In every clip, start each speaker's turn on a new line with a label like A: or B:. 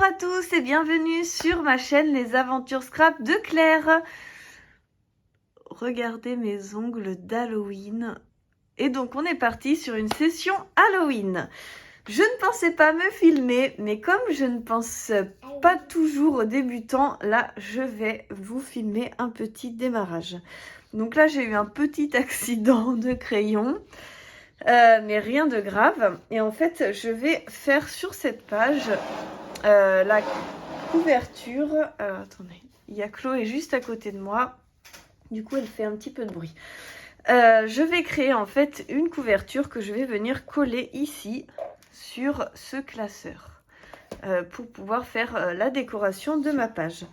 A: à tous et bienvenue sur ma chaîne Les Aventures Scrap de Claire. Regardez mes ongles d'Halloween. Et donc on est parti sur une session Halloween. Je ne pensais pas me filmer, mais comme je ne pense pas toujours aux débutants, là je vais vous filmer un petit démarrage. Donc là j'ai eu un petit accident de crayon. Mais rien de grave. Et en fait, je vais faire sur cette page la couverture. Alors, attendez, il y a Chloé juste à côté de moi. Du coup, elle fait un petit peu de bruit. Je vais créer en fait une couverture que je vais venir coller ici sur ce classeur pour pouvoir faire la décoration de ma page.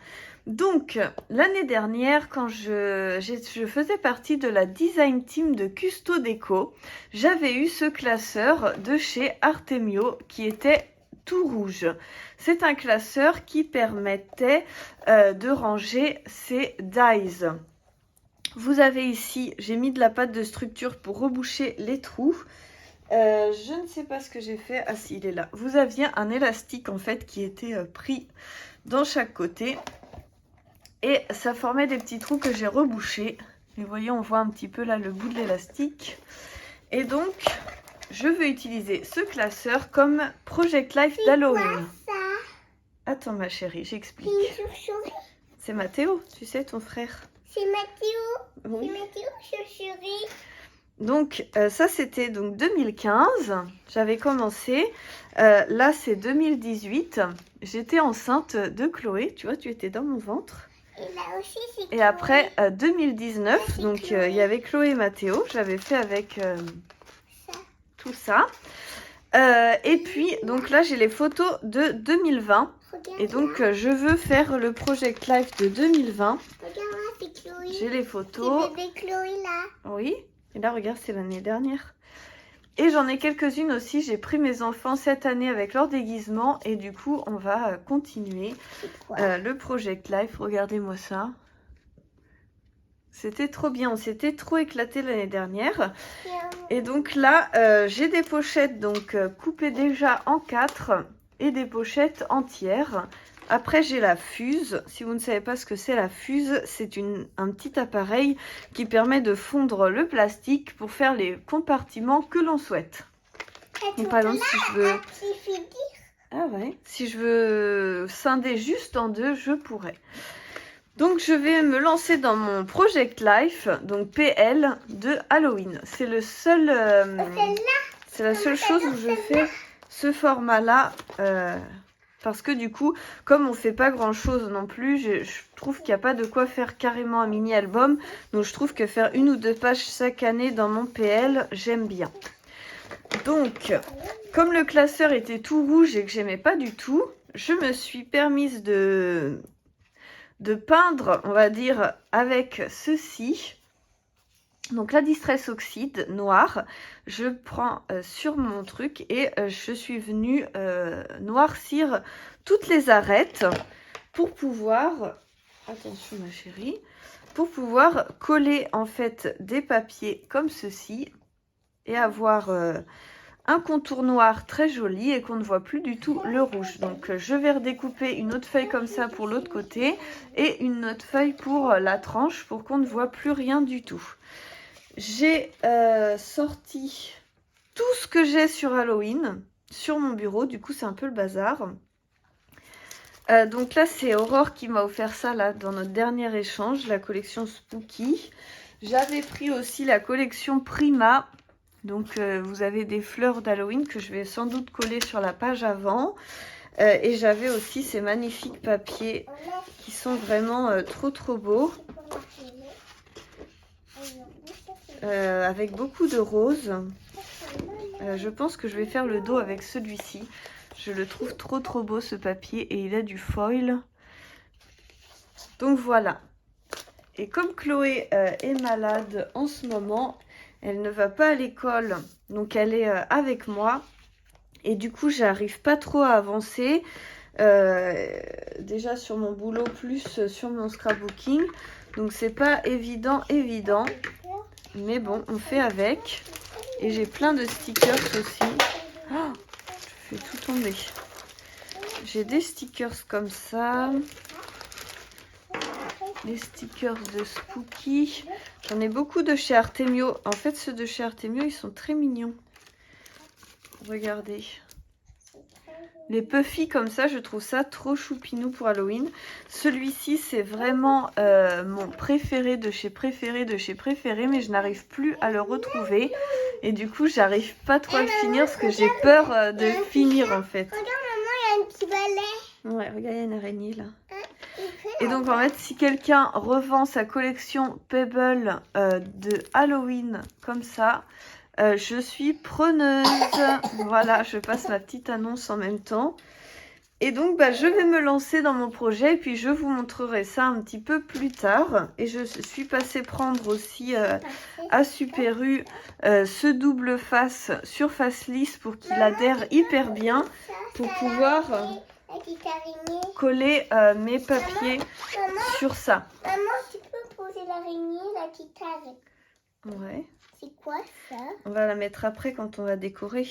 A: Donc, l'année dernière, quand je faisais partie de la design team de Custo Déco, j'avais eu ce classeur de chez Artemio qui était tout rouge. C'est un classeur qui permettait de ranger ces dies. Vous avez ici, j'ai mis de la pâte de structure pour reboucher les trous. Je ne sais pas ce que j'ai fait. Ah si, il est là. Vous aviez un élastique en fait qui était pris dans chaque côté. Et ça formait des petits trous que j'ai rebouchés. Et vous voyez, on voit un petit peu là le bout de l'élastique. Et donc, je vais utiliser ce classeur comme Project Life d'Halloween. Attends ma chérie, j'explique. C'est Mathéo, tu sais, ton frère.
B: C'est Mathéo.
A: Oui.
B: C'est Mathéo, chauve-souris.
A: Donc, ça c'était donc 2015. J'avais commencé. Là, c'est 2018. J'étais enceinte de Chloé. Tu vois, tu étais dans mon ventre.
B: Et là aussi, c'est
A: Et après 2019, donc il y avait Chloé et Mathéo, j'avais fait avec tout ça. Et puis, donc là, j'ai les photos de 2020. Et donc, je veux faire le Project Life de 2020.
B: Regarde là, c'est Chloé.
A: J'ai les photos.
B: C'est bébé Chloé là.
A: Oui. Et là, regarde, c'est l'année dernière. Et j'en ai quelques-unes aussi. J'ai pris mes enfants cette année avec leur déguisement. Et du coup, on va continuer le Project Life. Regardez-moi ça. C'était trop bien. On s'était trop éclaté l'année dernière. Et donc là, j'ai des pochettes donc coupées déjà en 4 et des pochettes entières. Après, j'ai la fuse. Si vous ne savez pas ce que c'est la fuse, c'est un petit appareil qui permet de fondre le plastique pour faire les compartiments que l'on souhaite. Donc, par exemple, si je veux... Ah ouais, si je veux scinder juste en deux, je pourrais. Donc, je vais me lancer dans mon Project Life, donc PL de Halloween. C'est le seul... c'est la seule chose où je fais ce format-là. Parce que du coup, comme on fait pas grand chose non plus, je trouve qu'il n'y a pas de quoi faire carrément un mini-album. Donc je trouve que faire 1 ou 2 pages chaque année dans mon PL, j'aime bien. Donc, comme le classeur était tout rouge et que j'aimais pas du tout, je me suis permise de peindre, on va dire, avec ceci. Donc la Distress Oxide noire, je prends sur mon truc et je suis venue noircir toutes les arêtes pour pouvoir, attention ma chérie, pour pouvoir coller en fait des papiers comme ceci et avoir un contour noir très joli et qu'on ne voit plus du tout le rouge. Donc je vais redécouper une autre feuille comme ça pour l'autre côté et une autre feuille pour la tranche pour qu'on ne voit plus rien du tout. J'ai sorti tout ce que j'ai sur Halloween sur mon bureau. Du coup, c'est un peu le bazar. Donc là, c'est Aurore qui m'a offert ça là dans notre dernier échange, la collection Spooky. J'avais pris aussi la collection Prima. Donc, vous avez des fleurs d'Halloween que je vais sans doute coller sur la page avant. Et j'avais aussi ces magnifiques papiers qui sont vraiment trop beaux. Avec beaucoup de roses. Je pense que je vais faire le dos avec celui-ci. Je le trouve trop beau ce papier et il a du foil. Donc voilà. Et comme Chloé est malade en ce moment, elle ne va pas à l'école, donc elle est avec moi. Et du coup, j'arrive pas trop à avancer. Déjà sur mon boulot, plus sur mon scrapbooking. Donc c'est pas évident. Mais bon, on fait avec. Et j'ai plein de stickers aussi. Oh, je fais tout tomber. j'ai des stickers comme ça. Les stickers de Spooky. J'en ai beaucoup de chez Artemio. En fait, ceux de chez Artemio, ils sont très mignons. Regardez. Les puffy comme ça, je trouve ça trop choupinou pour Halloween. Celui-ci, c'est vraiment mon préféré de chez préféré de chez préféré, mais je n'arrive plus à le retrouver. Et du coup, j'arrive pas trop à le finir parce que j'ai peur de finir en fait.
B: Regarde, maman, il y a un petit balai.
A: Ouais, regarde, il y a une araignée là. Et donc en fait, si quelqu'un revend sa collection Pebble de Halloween comme ça, je suis preneuse. Voilà, je passe ma petite annonce en même temps. Et donc, je vais me lancer dans mon projet et puis je vous montrerai ça un petit peu plus tard. Et je suis passée prendre aussi à Super U ce double face sur Faceless pour qu'il adhère hyper bien pour pouvoir coller mes papiers sur ça.
B: Maman, tu peux poser l'araignée, la guitare.
A: Ouais.
B: C'est quoi ça?
A: On va la mettre après quand on va décorer.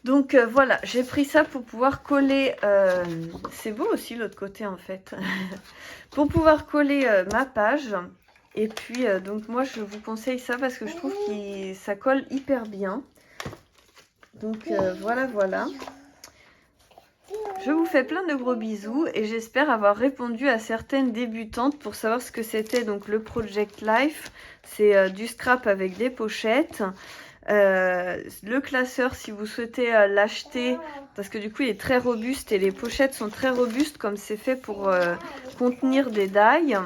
A: Donc voilà, j'ai pris ça pour pouvoir coller, c'est beau aussi l'autre côté en fait, pour pouvoir coller ma page. Et puis donc moi je vous conseille ça parce que je trouve que ça colle hyper bien. Donc voilà. Je vous fais plein de gros bisous et j'espère avoir répondu à certaines débutantes pour savoir ce que c'était donc le Project Life. C'est du scrap avec des pochettes. Le classeur, si vous souhaitez l'acheter, parce que du coup il est très robuste et les pochettes sont très robustes comme c'est fait pour contenir des die.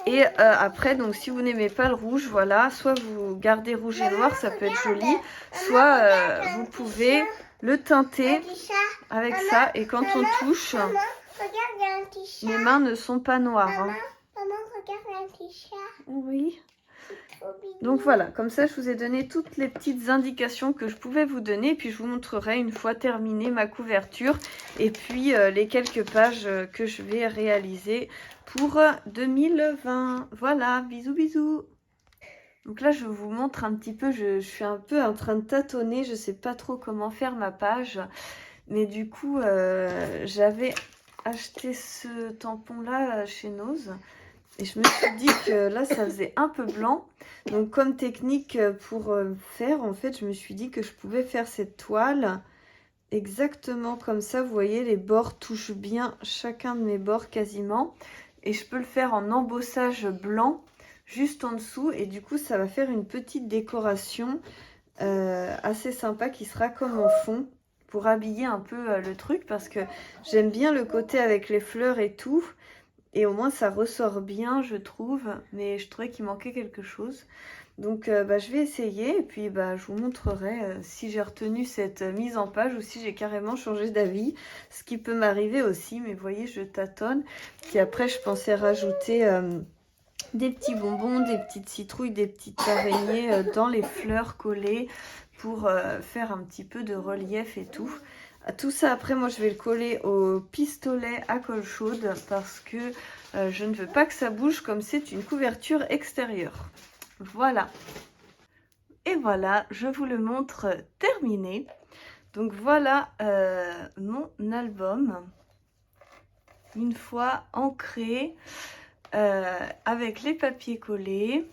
A: Et après, donc si vous n'aimez pas le rouge, voilà, soit vous gardez rouge et noir, ça peut être joli, soit vous pouvez le teinter avec ça. Et quand on touche, les mains ne sont pas noires. Hein.
B: Maman, regarde un petit chat.
A: Oui. Donc voilà, comme ça je vous ai donné toutes les petites indications que je pouvais vous donner. Et puis je vous montrerai une fois terminée ma couverture. Et puis les quelques pages que je vais réaliser pour 2020. Voilà, bisous bisous. Donc là je vous montre un petit peu, je suis un peu en train de tâtonner. Je sais pas trop comment faire ma page. Mais du coup j'avais acheté ce tampon là chez Nose. Et je me suis dit que là, ça faisait un peu blanc. Donc, comme technique pour faire, en fait, je me suis dit que je pouvais faire cette toile exactement comme ça. Vous voyez, les bords touchent bien chacun de mes bords quasiment. Et je peux le faire en embossage blanc juste en dessous. Et du coup, ça va faire une petite décoration assez sympa qui sera comme en fond pour habiller un peu le truc. Parce que j'aime bien le côté avec les fleurs et tout. Et au moins ça ressort bien je trouve, mais je trouvais qu'il manquait quelque chose. Donc je vais essayer et puis je vous montrerai si j'ai retenu cette mise en page ou si j'ai carrément changé d'avis. Ce qui peut m'arriver aussi, mais vous voyez je tâtonne. Puis après je pensais rajouter des petits bonbons, des petites citrouilles, des petites araignées dans les fleurs collées pour faire un petit peu de relief et tout. Tout ça après moi je vais le coller au pistolet à colle chaude parce que je ne veux pas que ça bouge comme c'est une couverture extérieure. Voilà. Et voilà, je vous le montre terminé. Donc voilà mon album. Une fois ancré avec les papiers collés.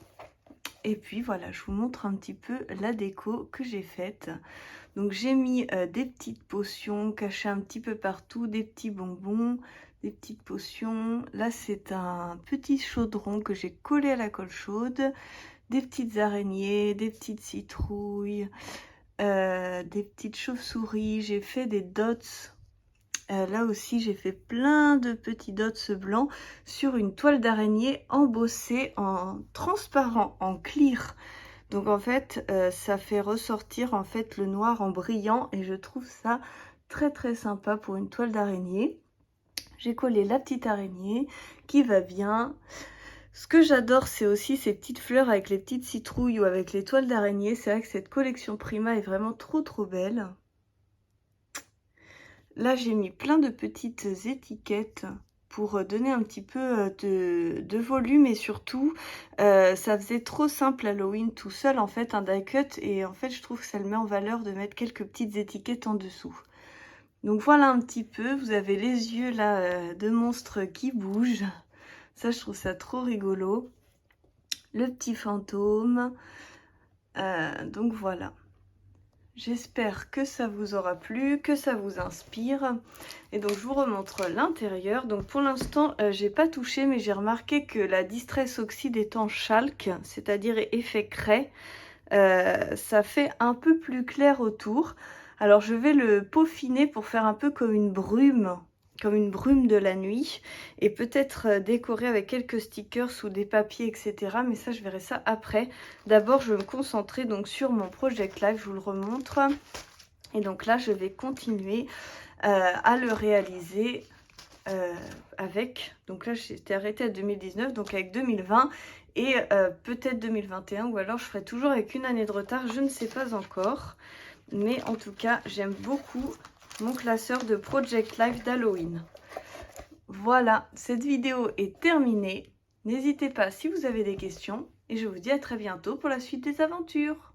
A: Et puis voilà, je vous montre un petit peu la déco que j'ai faite. Donc j'ai mis des petites potions cachées un petit peu partout, des petits bonbons, des petites potions. Là c'est un petit chaudron que j'ai collé à la colle chaude, des petites araignées, des petites citrouilles, des petites chauves-souris. J'ai fait des dots. Là aussi j'ai fait plein de petits dots blancs sur une toile d'araignée embossée en transparent, en clear. Donc en fait ça fait ressortir en fait le noir en brillant et je trouve ça très très sympa pour une toile d'araignée. J'ai collé la petite araignée qui va bien. Ce que j'adore c'est aussi ces petites fleurs avec les petites citrouilles ou avec les toiles d'araignée. C'est vrai que cette collection Prima est vraiment trop belle. Là j'ai mis plein de petites étiquettes pour donner un petit peu de volume et surtout ça faisait trop simple Halloween tout seul en fait un die cut et en fait je trouve que ça le met en valeur de mettre quelques petites étiquettes en dessous. Donc voilà un petit peu, vous avez les yeux là de monstres qui bougent. Ça, je trouve ça trop rigolo. Le petit fantôme. Donc voilà. J'espère que ça vous aura plu, que ça vous inspire. Et donc je vous remontre l'intérieur. Donc pour l'instant, j'ai pas touché, mais j'ai remarqué que la Distress Oxide étant chalk, c'est-à-dire effet craie, ça fait un peu plus clair autour. Alors je vais le peaufiner pour faire un peu comme une brume de la nuit, et peut-être décorer avec quelques stickers ou des papiers, etc. Mais ça, je verrai ça après. D'abord, je vais me concentrer donc sur mon Project Life, je vous le remontre. Et donc là, je vais continuer à le réaliser avec, donc là j'étais arrêtée à 2019, donc avec 2020 et peut-être 2021, ou alors je ferai toujours avec une année de retard, je ne sais pas encore. Mais en tout cas, j'aime beaucoup mon classeur de Project Life d'Halloween. Voilà, cette vidéo est terminée. N'hésitez pas si vous avez des questions et je vous dis à très bientôt pour la suite des aventures.